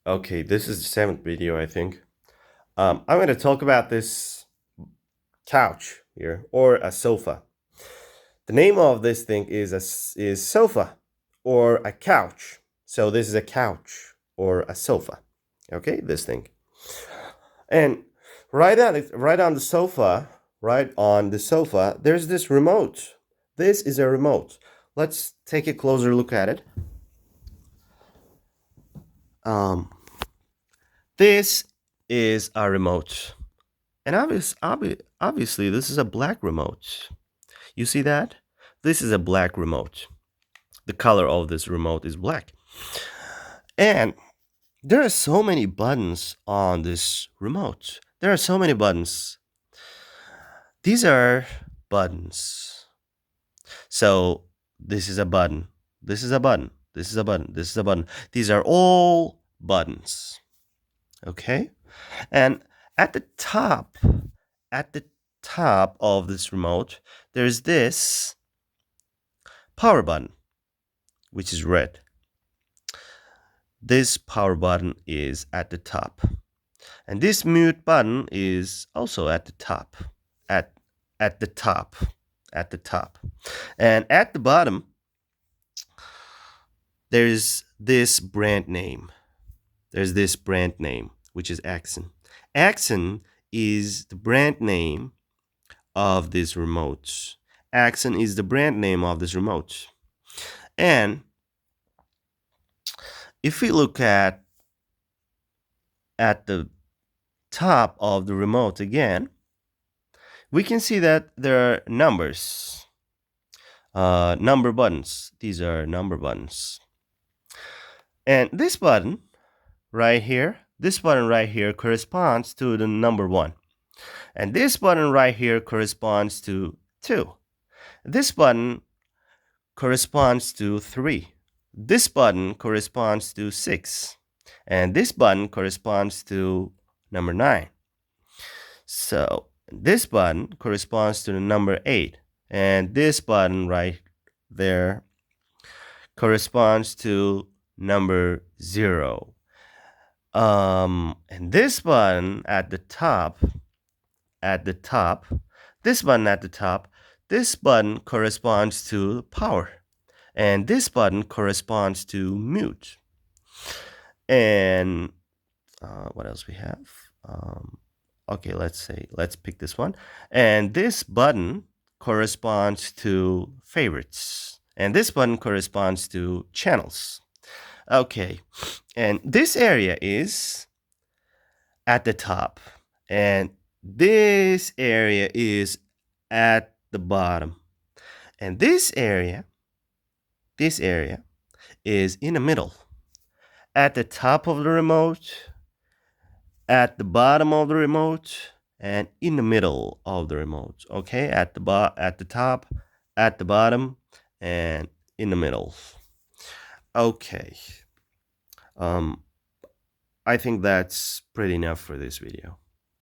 Okay, this is the seventh video, I think. I'm going to talk about this couch here, or a sofa. The name of this thing is sofa, or a couch. So this is a couch or a sofa. Okay, this thing. And right on the sofa, there's this remote. This is a remote. Let's take a closer look at it. Um, this is a remote. And obviously, this is a black remote. You see that? This is a black remote. The color of this remote is black. And there are so many buttons on this remote. There are so many buttons. These are buttons. So this is a button. This is a button. This is a button. This is a button. These are all buttons. Okay? And at the top, at the top of this remote, there's this power button, which is red. This power button is at the top. And this mute button is also at the top. At the top. At the top. And at the bottom, there's this brand name. There's this brand name, which is Axon. Axon is the brand name of this remote. Axon is the brand name of this remote. And if we look at the top of the remote again, we can see that there are numbers, number buttons. These are number buttons. And this button right here corresponds to the number 1. And this button right here corresponds to 2. This button corresponds to 3. This button corresponds to 6. And this button corresponds to number 9. So this button corresponds to the number 8. And this button right there corresponds to number 0. And this button at the top, this button at the top, this button corresponds to power. And this button corresponds to mute. And what else we have? Okay, let's pick this one. And this button corresponds to favorites. And this button corresponds to channels. Okay, and this area is at the top. And this area is at the bottom. And this area is in the middle. At the top of the remote, at the bottom of the remote, and in the middle of the remote. Okay, at the top, at the bottom, and in the middle. Okay. I think that's pretty enough for this video.